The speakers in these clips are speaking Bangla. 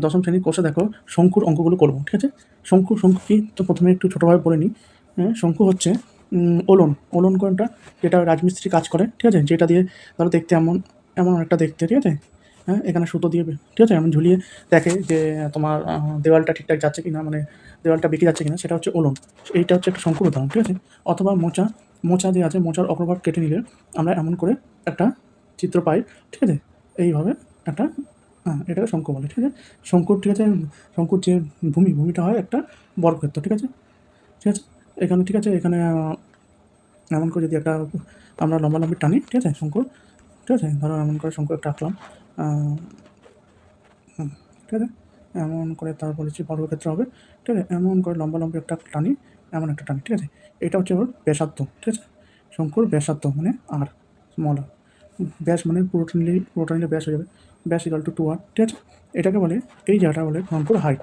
দশম শ্রেণীর কোর্সে দেখো শঙ্কুর অঙ্কগুলো করবো, ঠিক আছে? শঙ্কু কি তো প্রথমে একটু ছোটোভাবে বলে নিই। শঙ্কু হচ্ছে ওলন। ওলন কোনটা? যেটা রাজমিস্ত্রি কাজ করে, ঠিক আছে? যেটা দিয়ে ধরো দেখতে এমন এমন একটা দেখতে, ঠিক আছে? হ্যাঁ, এখানে সুতো দিয়ে ঠিক আছে এমন ঝুলিয়ে দেখে যে তোমার দেওয়ালটা ঠিকঠাক যাচ্ছে কি না, মানে দেওয়ালটা বেঁকে যাচ্ছে কিনা, সেটা হচ্ছে ওলন। এইটা হচ্ছে একটা শঙ্কুর উদাহরণ, ঠিক আছে? অথবা মোচা। মোচা দিয়ে আছে, মোচার অগ্রভাগ কেটে নিলে আমরা এমন করে একটা চিত্র পাই, ঠিক আছে? এইভাবে একটা, হ্যাঁ, এটাকে শঙ্কু বলে, ঠিক আছে? শঙ্কুর, ঠিক আছে? শঙ্কুর যে ভূমিটা হয় একটা বর্গক্ষেত্র, ঠিক আছে? ঠিক আছে? এখানে, ঠিক আছে? এখানে এমন করে যদি একটা আমরা লম্বালম্বি টানি, ঠিক আছে? শঙ্কুর, ঠিক আছে? ধরো এমন করে শঙ্কু একটা আঁকলাম, ঠিক আছে? এমন করে তারপর হচ্ছে বর্গক্ষেত্র হবে, ঠিক আছে? এমন করে লম্বালম্বি একটা টানি, এমন একটা টানি, ঠিক আছে? এটা হচ্ছে ওর ব্যাসার্ধ, ঠিক আছে? শঙ্কুর ব্যাসার্ধ মানে আর, স্মল আর। ব্যাস মানে পুরোটা নিলে ব্যাস হয়ে যাবে, ব্যাস ইকাল টু 2r, ঠিক আছে? এটাকে বলে, এই জায়গাটা বলে শঙ্কুর হাইট,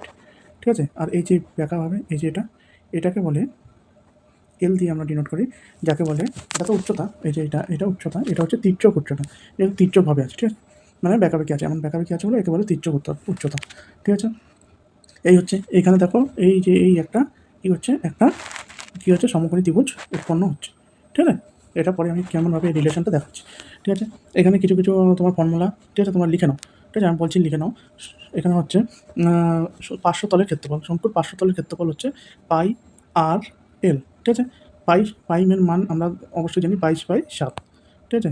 ঠিক আছে? আর এই যে ব্যাকা হবে, এই যে এটাকে বলে এল দিয়ে আমরা ডিনোট করি, যাকে বলে, এটা তো উচ্চতা, এই যে এটা উচ্চতা, এটা হচ্ছে তির্যক উচ্চতা। এটা তির্যকভাবে আছে, ঠিক আছে? মানে বেঁকাবেঁকি আছে, এমন বেঁকাবেঁকি আছে বলে একে বলে তির্যক উচ্চতা, ঠিক আছে? এই হচ্ছে এইখানে দেখো, এই যে এই একটা কি হচ্ছে সমকোণী ত্রিভুজ উৎপন্ন হচ্ছে, ঠিক আছে? এটা পরে আমি কেমনভাবে এই রিলেশনটা দেখাচ্ছি, ঠিক আছে? এখানে কিছু তোমার ফর্মুলা, ঠিক আছে, তোমার লিখে নাও, ঠিক আছে? আমি বলছি লিখে নাও। এখানে হচ্ছে পার্শ্বতলের ক্ষেত্রফল, শঙ্কুর পার্শ্বতলের ক্ষেত্রফল হচ্ছে পাই আর এল, ঠিক আছে? পাই এর মান আমরা অবশ্যই জানি 22/7, ঠিক আছে?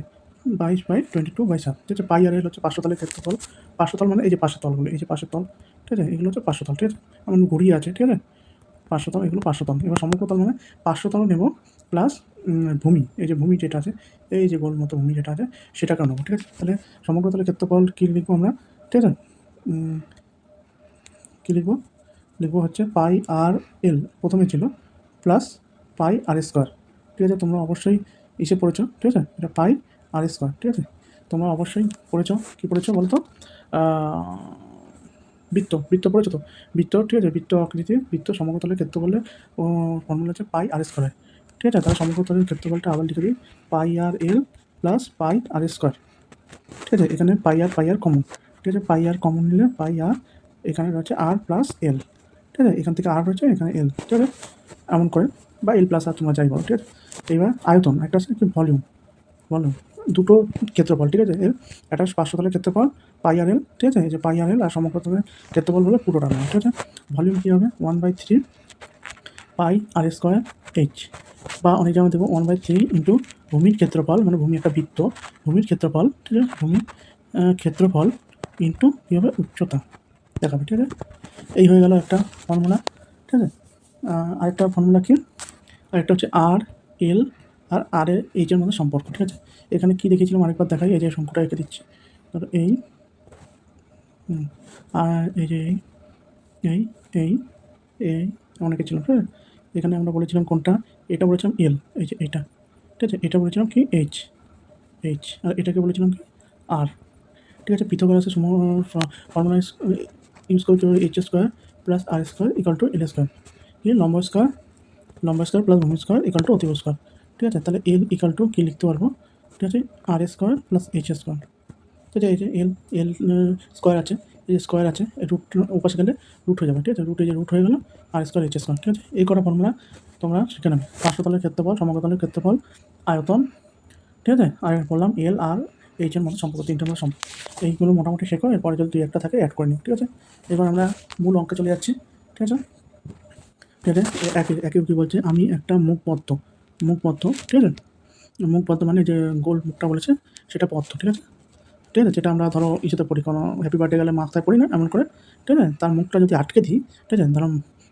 22/22/7, ঠিক আছে? পাই আর এল হচ্ছে পার্শ্বতলের ক্ষেত্রফল। পার্শ্বতল মানে এই যে পাশের তলগুলো, এই যে পাশের তল, ঠিক আছে? এগুলো হচ্ছে পার্শ্বতল, ঠিক আছে? এমন ঘুরিয়ে আছে, ঠিক আছে? পার্শ্বতল, এগুলো পার্শ্বতল। এবার সমগ্রতল মানে পার্শ্বতল নেব প্লাস ভূমি, এই যে ভূমি যেটা আছে, এই যে গোল মতো ভূমি যেটা আছে, সেটাকেও নেবো, ঠিক আছে? তাহলে সমগ্রতলের ক্ষেত্রফল কী লিখবো আমরা, ঠিক আছে? কী লিখবো হচ্ছে পাই আর এল প্রথমে ছিল, প্লাস পাই আর স্কোয়ার, ঠিক আছে? তোমরা অবশ্যই এসে পড়েছো, ঠিক আছে? এটা পাই আর স্কোয়ার, ঠিক আছে? তোমরা অবশ্যই পড়েছো, কী পড়েছো বলতো? বৃত্ত পড়েছো তো? বৃত্ত, ঠিক আছে? বৃত্ত আকৃতি, বৃত্ত সমগ্রতলের ক্ষেত্রফলে ফর্মুলা হচ্ছে পাই আর স্কোয়ার, ঠিক আছে? তাহলে সমগ্রতলের ক্ষেত্রফলটা আবার লিখে দিই, পাই আর এল প্লাস পাই আর স্কোয়ার, ঠিক আছে? এখানে পাই আর কমন, ঠিক আছে? পাই আর কমন নিলে পাই আর, এখানে রয়েছে আর প্লাস এল, ঠিক আছে? এখান থেকে আর রয়েছে, এখানে এল, ঠিক আছে? এমন করে, বা এল প্লাস আর তোমরা যাই বলো, ঠিক আছে? এবার আয়তন, একটা আছে কি ভলিউম, দুটো ক্ষেত্রফল, ঠিক আছে? এর একটা পার্শ্বতলের ক্ষেত্রফল পাই আর এল, ঠিক আছে? এই যে পাই আর এল, আর সমগ্রতলের ক্ষেত্রফল হলে পুরোটা নেয়, ঠিক আছে? ভলিউম কী হবে? 1/3 পাই আর স্কোয়ার এইচ, বা অনেক জায়গায় দেবো 1/3 ইন্টু ভূমির ক্ষেত্রফল, মানে ভূমি একটা বৃত্ত, ভূমির ক্ষেত্রফল, ঠিক আছে? ভূমির ক্ষেত্রফল ইন্টু কী হবে? উচ্চতা দেখাবে, ঠিক আছে? এই হয়ে গেল একটা ফর্মুলা, ঠিক আছে? আরেকটা ফর্মুলা কি? আরেকটা হচ্ছে আর এল আর আর এর এইচের মধ্যে সম্পর্ক, ঠিক আছে? এখানে কী দেখেছিলাম আরেকবার দেখাই, এই যে শঙ্কুটা এঁকে দিচ্ছি, ধরো এই, আর এই যে এই এই এই এমন এঁকেছিলাম, ঠিক আছে? এখানে আমরা বলেছিলাম কোনটা, এটা বলেছিলাম এল, এই যে এইটা, ঠিক আছে? এটা বলেছিলাম কি এইচ, আর এটাকে বলেছিলাম কি আর, ঠিক আছে? পিথাগোরাসের ফর্মুলা ইউজ করে H square plus R square equal to L square, কি লম্ব স্কোয়ার প্লাস ভূমি স্কোয়ার ইকাল টু অতিভুজ স্কোয়ার, ঠিক আছে? তাহলে এল ইকাল টু কী লিখতে পারবো, ঠিক আছে? আর স্কোয়ার প্লাস এইচ স্কোয়ার, ঠিক আছে? এই যে এল স্কোয়ার আছে, এই যে স্কোয়ার আছে, রুট ওপাশে গেলে রুট হয়ে যাবে, ঠিক আছে? এই যে রুট হয়ে গেল, আর স্কোয়ার এইচ স্কোয়ার, ঠিক আছে? এই কটা ফর্মুলা তোমরা শিখে নেবে। পার্শ্বতলের ক্ষেত্রফল, সমগ্রতলের ক্ষেত্রফল, আয়তন, ঠিক আছে? আর বললাম এল আর এইচের মধ্যে সম্পর্ক, তিনটের মধ্যে সম্পর্ক, এইগুলো মোটামুটি শেখো। এরপরে যদি দুই একটা থাকে অ্যাড করে নিও, ঠিক আছে? এবার আমরা মূল অঙ্কে চলে যাচ্ছি, ঠিক আছে? ঠিক আছে, একই কী বলছে, আমি একটা মুখবদ্ধ, ঠিক আছে? মুখবদ্ধ মানে যে গোল মুখটা বলেছে, সেটা পদ্ম, ঠিক আছে? ঠিক আছে? যেটা আমরা ধরো ইসেতে পড়ি, কোনো হ্যাপি বার্থডে গেলে মাথায় পড়ি না এমন করে, ঠিক আছে? তার মুখটা যদি আটকে দিই, ঠিক আছে? ধরো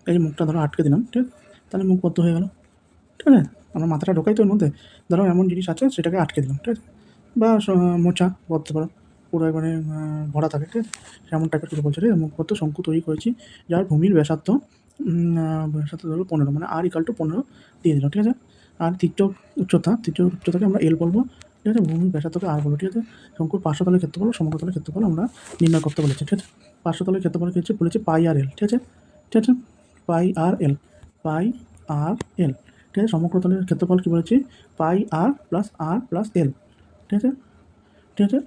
এই যে মুখটা ধরো আটকে দিলাম, ঠিক আছে? তাহলে মুখবদ্ধ হয়ে গেল, ঠিক আছে? আমরা মাথাটা ঢোকাই তো এর মধ্যে, ধরো এমন জিনিস আছে সেটাকে আটকে দিলাম, ঠিক আছে? বা মোচা বলতে পারো, পুরো একবারে ভরা থাকে, ঠিক আছে? এমন টাইপের কিছু বলছে, ঠিক আছে? মুখবদ্ধ শঙ্কু তৈরি করেছি, যার ভূমির ব্যাসার্ধ ধরো 15, মানে আর ইকাল টু 15 দিয়ে দিল, ঠিক আছে? আর তির্যক উচ্চতাকে আমরা এল বলবো, ঠিক আছে? ভূমির ব্যাসার্ধকে আর বলবো, ঠিক আছে? শঙ্কুর পার্শ্বতলের ক্ষেত্রফল, সমগ্রতলের ক্ষেত্রফল আমরা নির্ণয় করতে বলেছি, ঠিক আছে? পার্শ্বতলের ক্ষেত্রফল কি হচ্ছে বলেছি, পাই আর এল, ঠিক আছে? ঠিক আছে, পাই আর এল, পাই আর এল, ঠিক আছে? সমগ্রতলের ক্ষেত্রফল কী বলেছি, পাই আর প্লাস এল, ঠিক আছে? ঠিক আছে?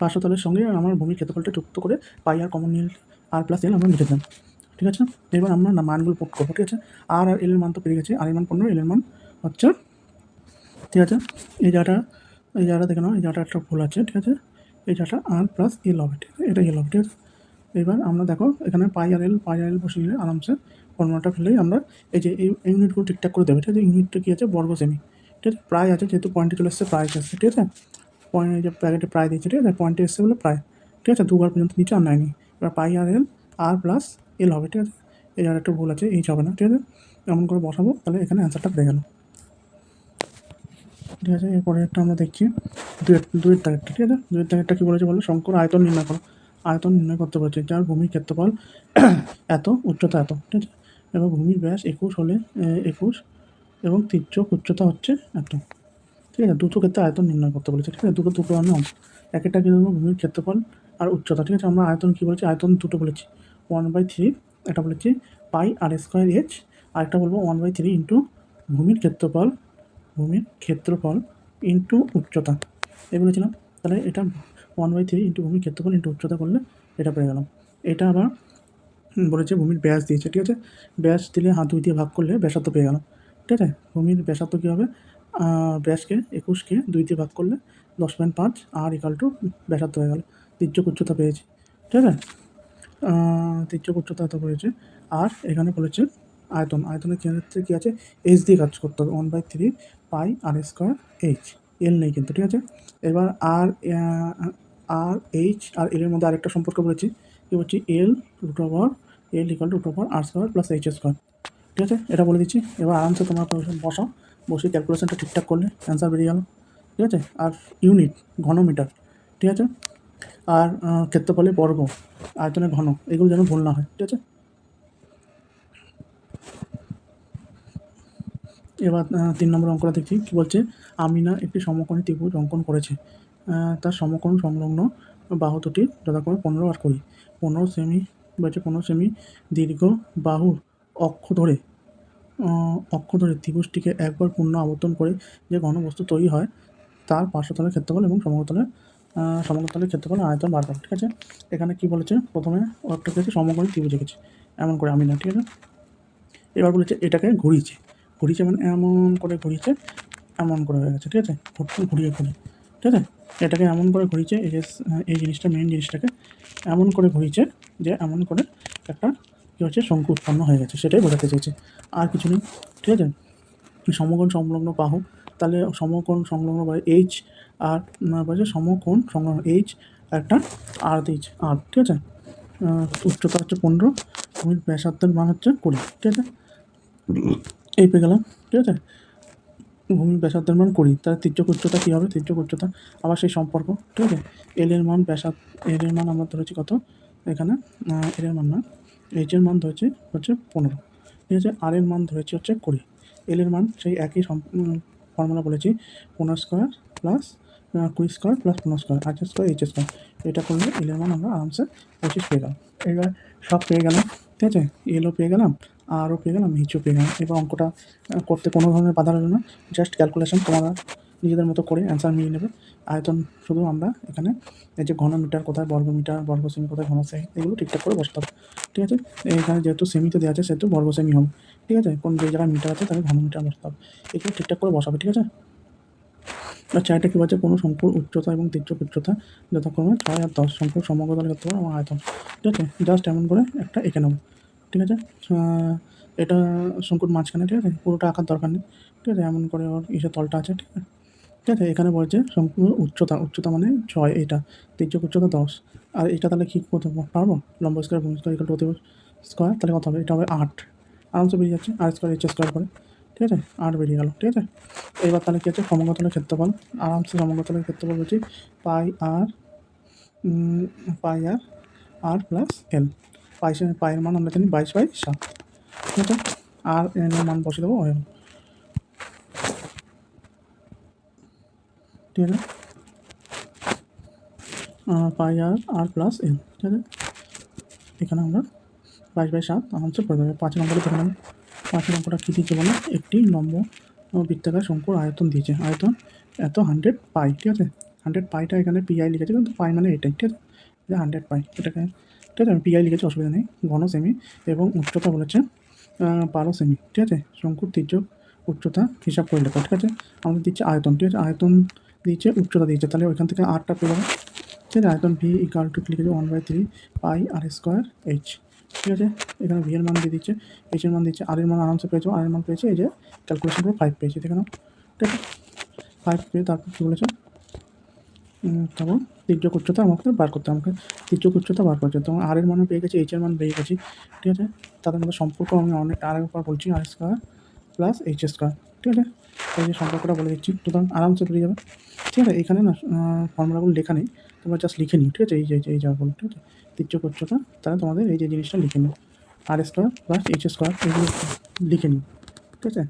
পার্শ্বতলের সঙ্গে আমার ভূমির ক্ষেত্রফলটা যুক্ত করে পাই আর কমন নিয়ে আর প্লাস এল আমরা লিখে দিলাম, ঠিক আছে। এবার আমরা না মানগুলো পুট করবো, ঠিক আছে। আর এল এর মান তো পেয়ে গেছি, আর এর মান 15, এল এর মান হচ্ছে, ঠিক আছে। এই জায়গাটা দেখে নাও, এই জায়গাটা একটা ভুল আছে, ঠিক আছে। এই জায়গাটা আর প্লাস এল হবে, ঠিক আছে, এটা এল হবে, ঠিক আছে। এবার আমরা দেখো এখানে পাই আর এল বসে নিলে আরামসে ফর্মুলাটা ফেলেই আমরা এই যে এই ইউনিটগুলো ঠিকঠাক করে দেবে, ঠিক আছে। ইউনিটটা কী আছে, বর্গ সেমি, ঠিক আছে। প্রায় আছে, যেহেতু পয়েন্টে চলে এসছে প্রায় এসছে, ঠিক আছে। পয়েন্ট এই যে প্যাকেটে প্রায় দিয়েছে, ঠিক আছে, পয়েন্টে এসছে বলে প্রায়, ঠিক আছে। দুবার পর্যন্ত নিচে আর নেয়নি। এবার পাই আর প্লাস এল হবে, ঠিক আছে। এই আর একটা ভুল আছে, এইচ হবে না, ঠিক আছে। এমন করে বসাবো, তাহলে এখানে অ্যান্সারটা পেয়ে গেল, ঠিক আছে। এরপরে একটা আমরা দেখছি দুয়ের দাগেরটা, ঠিক আছে। দুয়ের দাগেরটা কী বলেছে বলো, শঙ্কুর আয়তন নির্ণয় করো। আয়তন নির্ণয় করতে বলেছে, যার ভূমির ক্ষেত্রফল এত, উচ্চতা এত, ঠিক আছে। এবার ভূমির ব্যাস 21 হলে 21 এবং তির্যক উচ্চতা হচ্ছে এত, ঠিক আছে। দুটো ক্ষেত্রে আয়তন নির্ণয় করতে বলেছে, ঠিক আছে। দুটো মানে অঙ্ক, একটা কী দেবো, ভূমির ক্ষেত্রফল আর উচ্চতা, ঠিক আছে। আমরা আয়তন কী বলেছি, আয়তন দুটো বলেছি, 1/3, এটা বলেছি পাই আর স্কোয়ার এইচ, আরেকটা বলবো 1/3 ইন্টু ভূমির ক্ষেত্রফল ইন্টু উচ্চতা, এই বলেছিলাম। তাহলে এটা 1/3 ইন্টু ভূমির ক্ষেত্রফল ইন্টু উচ্চতা করলে এটা পেয়ে গেলাম। এটা আবার বলেছে ভূমির ব্যাস দিয়েছে, ঠিক আছে। ব্যাস দিলে হাত 2 দিয়ে ভাগ করলে ব্যাসার্ধ পেয়ে গেলাম, ঠিক আছে। ভূমির ব্যাসার্ধ কী হবে, ব্যাসকে 21কে 2 দিয়ে ভাগ করলে 10.5 আর ইকাল টু ব্যাসার্ধ হয়ে গেল। তির্যক উচ্চতা পেয়েছি, ঠিক আছে। তির্যক উচ্চতা এত পেয়েছে। আর এখানে বলেছে আয়তনের ক্ষেত্রে কী আছে, এইচ দিয়ে কাজ করতে হবে, 1/3 পাই আর স্কোয়ার এইচ, এল নেই কিন্তু, ঠিক আছে। এবার এইচ আর এল এর মধ্যে আরেকটা সম্পর্ক বলেছি, কী বলছি, L equal to R square plus H square, ঠিক আছে। এটা বলে দিচ্ছি। এবার আরামসে তোমরা বসে ক্যালকুলেশনটা ঠিকঠাক করলে অ্যান্সার বেরিয়ে গেল, ঠিক আছে। আর ইউনিট ঘনমিটার, ঠিক আছে। আর ক্ষেত্রফলে বর্গ, আয়তনে ঘন, এগুলো যেন ভুল না হয়, ঠিক আছে। এবার 3 নম্বর অঙ্কটা দেখি, কী বলছে, আমিনা একটি সমকোণী ত্রিভুজ অঙ্কন করেছে। তার সমকোণ সংলগ্ন বাহু দুটি যথাক্রমে 15 আর 20। 15 সেমি বলছে, 15 সেমি দীর্ঘ বাহুর অক্ষ ধরে ত্রিভুজটিকে একবার পূর্ণ আবর্তন করে যে ঘনবস্তু তৈরি হয় তার পার্শ্বতলের ক্ষেত্রফল এবং সমগ্রতলের ক্ষেত্রফল আয়তন বার করো, ঠিক আছে। এখানে কি বলেছে, প্রথমে একটা হচ্ছে সমকোণী ত্রিভুজ এঁকেছে এমন করে, আমি না, ঠিক আছে। এবার বলেছে এটাকে ঘুরিয়েছে মানে এমন করে ঘুরিয়েছে, এমন করে হয়ে গেছে, ঠিক আছে। ঘুরিয়ে, ঠিক আছে। এটাকে এমন করে ঘুরিয়েছে, এই জিনিসটা, মেন জিনিসটাকে এমন করে ঘুরিয়েছে যে এমন করে একটা কী হচ্ছে, শঙ্কু উৎপন্ন হয়ে গেছে, সেটাই বোঝাতে চেয়েছে, আর কিছু নেই, ঠিক আছে। সমকোণ সংলগ্ন বাহু, তাহলে সমকোণ সংলগ্ন বাহু এইচ, আর বলছে সমকোণ সংলগ্ন এইচ একটা আর দিয়েছে, আর, ঠিক আছে। উচ্চতা হচ্ছে 15, ভূমির ব্যাসার্ধের মান হচ্ছে 20, ঠিক আছে। এই পেয়ে গেলাম, ঠিক আছে। ভূমির ব্যাসার্ধের মান 20, তাহলে তির্যক উচ্চতা কী হবে, তির্যক উচ্চতা আবার সেই সম্পর্ক, ঠিক আছে। এল এর মান এল এর মান আমরা ধরেছি কত এখানে, এল এর মান না, এইচ এর মান ধরেছি হচ্ছে 15, ঠিক আছে। আর এর মান ধরেছি হচ্ছে 20, এল এর মান সেই একই ফর্মুলা বলেছি, 15 square plus 20 square plus 15 square, R square H square, এটা করলে এল এর মান আমরা আরামসে 25 পেয়ে গেলাম। এবার সব পেয়ে গেলাম, ঠিক আছে। এলও পেয়ে গেলাম, আরও পেয়ে গেলাম, এইচও পেয়ে গেলাম। এবার অঙ্কটা করতে কোনো ধরনের বাধা রইল না, জাস্ট ক্যালকুলেশন তোমরা নিজেদের মতো করে অ্যান্সার মিলিয়ে নেবে। আয়তন শুধু আমরা এখানে এই যে ঘনমিটার কোথায়, বর্গ সেমি কোথায়, ঘন সেমি, এগুলো ঠিকঠাক করে বসতে হবে, ঠিক আছে। এখানে যেহেতু সেমিতে দেওয়া আছে সেহেতু বর্গ সেমি হবে, ঠিক আছে। কোন যে জায়গায় মিটার আছে তাকে ঘনমিটার বসতে হবে, এগুলো ঠিকঠাক করে বসাবে, ঠিক আছে। আচ্ছা, এটা কী বলছে, কোনো শঙ্কুর উচ্চতা এবং তির্যক উচ্চতা যথাক্রমে 6 আর 10, শঙ্কুর সমগ্রতলের ক্ষেত্রফল এবং আয়তন, ঠিক আছে। জাস্ট এমন করে একটা এঁকে নেবো, ঠিক আছে। এটা শঙ্কুর মাঝখানে, ঠিক আছে, পুরোটা আঁকার দরকার নেই, ঠিক আছে। এমন করে ওর তলটা আছে, ঠিক আছে, ঠিক আছে। এখানে বলছে শঙ্কুর উচ্চতা মানে 6, এটা তির্যক উচ্চতা 10, আর এটা তাহলে কী করতে পারবো, লম্ব স্কোয়ার ভূমি স্কোয়ার ইকুয়াল টু অতিভুজ স্কোয়ার, তাহলে কত হবে, এটা হবে 8, আরামসে বেরিয়ে যাচ্ছে, আর স্কোয়ার এইচ স্কোয়ার করে, ঠিক আছে, 8 বেরিয়ে গেল, ঠিক আছে। এবার তাহলে কী আছে, সমগ্রতলের ক্ষেত্রফল, আরামসে সমগ্রতলের ক্ষেত্রফল বলছি পাই আর আর প্লাস এল, পায়ের মান আমরা জানি 22/7, ঠিক আছে। আর এর মান বসে দেবো, হয়ে গেল, ঠিক আছে। পাই আর প্লাস এল, ঠিক আছে। এখানে আমরা 22/7 আরামসে পড়ে যাবে। 5 নম্বরে দেখে নেব, 5 নম্বরটা কী দিয়েছে বলো, একটি লম্ব বৃত্তাকার শঙ্কুর আয়তন দিয়েছে, আয়তন এত 100 পাই, ঠিক আছে। 100 পাইটা এখানে পিআই লিখেছে, কিন্তু পাই মানে এটাই, ঠিক আছে, 100 পাই, এটাকে ঠিক আছে, আমি পিআই লিখেছি, অসুবিধা নেই। ঘন সেমি এবং উচ্চতা বলেছে 12 সেমি, ঠিক আছে। শঙ্কুর তির্যক উচ্চতা হিসাব করে লেখো, ঠিক আছে। আমাদের দিচ্ছে আয়তন, ঠিক আছে, আয়তন দিয়েছে, উচ্চতা দিয়েছে, তাহলে ওইখান থেকে আরটা পেয়ে যাবে, ঠিক আছে। আয়তন ভি ইকাল টু লিখেছে 1/3 পাই আর স্কোয়ার এইচ, ঠিক আছে। এখানে ভি এর মান দিয়ে দিচ্ছে, এইচ এর মান দিচ্ছে, আর এর মান আরামসে পেয়েছো, আর এর মান পেয়েছে, এই যে ক্যালকুলেশন করে 5 পেয়েছি, দেখে নাও, ঠিক আছে। 5 পেয়ে তারপর কী বলেছে, তারপর তির্যক উচ্চতা আমাকে বার করতে, আমাকে তির্যক উচ্চতা বার করছে। তো আর এর মানও পেয়ে গেছি, এইচ এর মান পেয়ে গেছি, ঠিক আছে। তাদের মধ্যে সম্পর্ক আমি অনেক আরেকবার বলছি, আর স্কোয়ার প্লাস এইচ স্কোয়ার, ঠিক আছে। এই যে সম্পর্কটা বলে দিচ্ছি, সুতরাং আরামসে পেয়ে যাবে, ঠিক আছে। এখানে না ফর্মুলাগুলো লেখা নেই, তোমরা জাস্ট লিখে নিও, ঠিক আছে। এই জায়গাগুলো, ঠিক আছে, তির্যক উচ্চতা, তাহলে তোমাদের এই যে জিনিসটা লিখে নিও, আর স্কোয়ার প্লাস এইচ স্কোয়ার, এগুলো লিখে নিও, ঠিক আছে।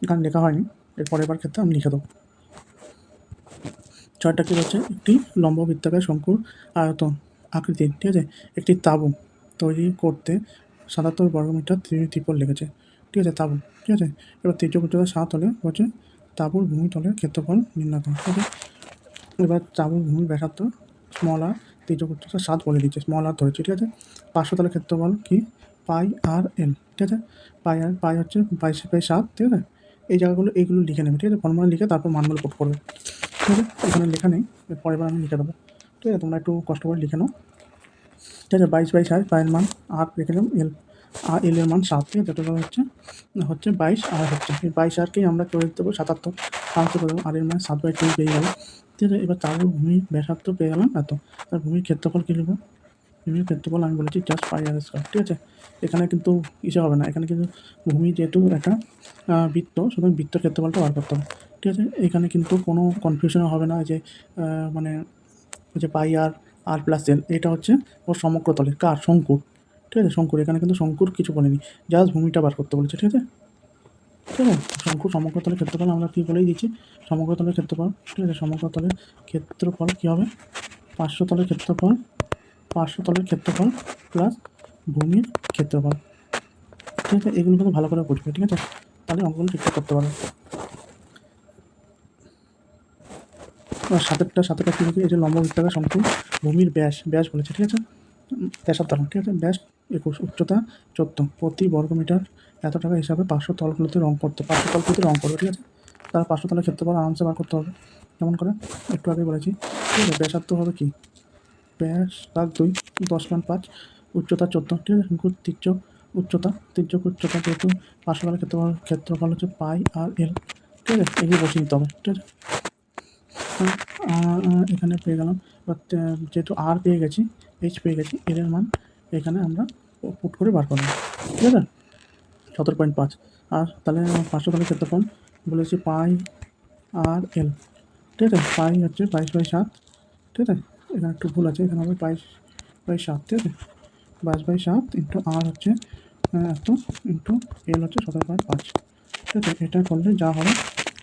এখানে লেখা হয়নি, এর পরের বার ক্ষেত্রে আমি লিখে দেবো। 6টা কী হচ্ছে, একটি লম্ব বৃত্তাকার শঙ্কুর আয়তন আকৃতির, ঠিক আছে, একটি তাঁবু তৈরি করতে 77 বর্গমিটার ত্রিপল লেগেছে, ঠিক আছে, তাঁবু, ঠিক আছে। এবার তির্যক উচ্চতা 7 হলে হচ্ছে তাঁবুর ভূমিতলের ক্ষেত্রফল নির্ণয় করো, ঠিক আছে। এবার তাঁবুর ভূমির ব্যাসার্ধ স্মল আর, তির্যক উচ্চতা 7 বলে দিচ্ছে, স্মল আর ধরেছি, ঠিক আছে। 500 তলের ক্ষেত্রফল কি, পাই আর এল, ঠিক আছে। পাই হচ্ছে 22/7, ঠিক আছে। এই জায়গাগুলো এইগুলো লিখে নেবে, ঠিক আছে, ফর্মুলা লিখে তারপর মানগুলো পুট করবে, ঠিক আছে। এখানে লেখা নেই, পরের বার আমি লিখে দেবো, ঠিক আছে। তোমরা একটু কষ্ট করে লিখে নাও, ঠিক আছে। 22/7, পায়ের মান 8 রেখে দিলাম, আর এল এর মান 7, ঠিক আছে। টোটাল হচ্ছে 22 আর হচ্ছে এই 22 আরকেই আমরা করে দিতে পারবো 77, আনসার করে দেবো, আর এর মান 7/2 পেয়ে গেল, ঠিক আছে। এবার তারপর ভূমির ব্যাসার্ধ পেয়ে গেলাম এত, তার ভূমির ক্ষেত্রফল কী লিখবো, ভূমির ক্ষেত্রফল আমি বলেছি জাস্ট পাই আর স্কোয়ার, ঠিক আছে। এখানে কিন্তু ইসে হবে না, এখানে কিন্তু ভূমি যেহেতু একটা বৃত্ত, সুতরাং বৃত্তের ক্ষেত্রফলটা বার করতে হবে, ঠিক আছে। এখানে কিন্তু কোনো কনফিউশনও হবে না যে মানে ওই যে পাই আর প্লাস এল, এটা হচ্ছে ওর সমগ্র তলে, কার, শঙ্কুর, ঠিক আছে, শঙ্কুর। এখানে কিন্তু শঙ্কুর কিছু বলেনি, জাস্ট ভূমিটা বার করতে বলেছে, ঠিক আছে, ঠিক আছে। শঙ্কুর সমগ্র তলের ক্ষেত্রফল আমরা কী বলেই দিচ্ছি, সমগ্র তলের ক্ষেত্রফল, ঠিক আছে। সমগ্র তলের ক্ষেত্রফল কী হবে, 500 তলের ক্ষেত্রফল, 500 তলের ক্ষেত্রফল প্লাস ভূমির ক্ষেত্রফল, ঠিক আছে। এগুলো কিন্তু ভালো করে বুঝবে, ঠিক আছে, তাহলে অঙ্কগুলো ঠিকঠাক করতে পারবে। সাতেরটা কী লিখি, এই যে লম্ব বৃত্তাকার শঙ্কু ভূমির ব্যাস বলেছে, ঠিক আছে, ব্যাসার্ধ, ঠিক আছে, ব্যাস 21, উচ্চতা 14, প্রতি বর্গমিটার এত টাকা হিসাবে 500 তলগুলোতে রং করতে, 500 তলগুলোতে রং করবে, ঠিক আছে। তারা 500 তলের ক্ষেত্রফল আরামসে বার করতে হবে, কেমন করে, একটু আগে বলেছি, ঠিক আছে। ব্যাসার্ধ হবে কি, ব্যাস ভাগ 2, 10/5, উচ্চতা 14, ঠিক আছে। তির্যক উচ্চতা যেহেতু 500 তলের ক্ষেত্রফল হচ্ছে পাই আর এল, ঠিক আছে, এগুলো বসিয়ে নিতে হবে, ঠিক আছে। এখানে পেয়ে গেলাম, এবার যেহেতু আর পেয়ে গেছি, এইচ পেয়ে গেছি, এর মান এখানে আমরা পুট করে বার করবো, ঠিক আছে। 17.5, আর তাহলে 500 তলের ক্ষেত্রফল বলেছি পাই আর এল, ঠিক আছে। পাই হচ্ছে 22/7, ঠিক আছে, এখানে একটু ভুল আছে, এখানে হবে 22/7, ঠিক আছে। 22/7 ইন্টু আর হচ্ছে এত, ইন্টু এল হচ্ছে 17.5, ঠিক আছে। এটা করলে যা হবে,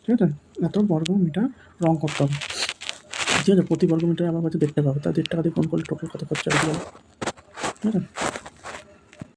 ঠিক আছে, এত বর্গ মিটার রং করতে হবে, ঠিক আছে। প্রতি বর্গ মিটারে আমার কাছে 1.5 টাকা পাবে, তার 1.5 টাকা দিয়ে ফোন করলে টোটাল কত খরচা হবে, ঠিক আছে।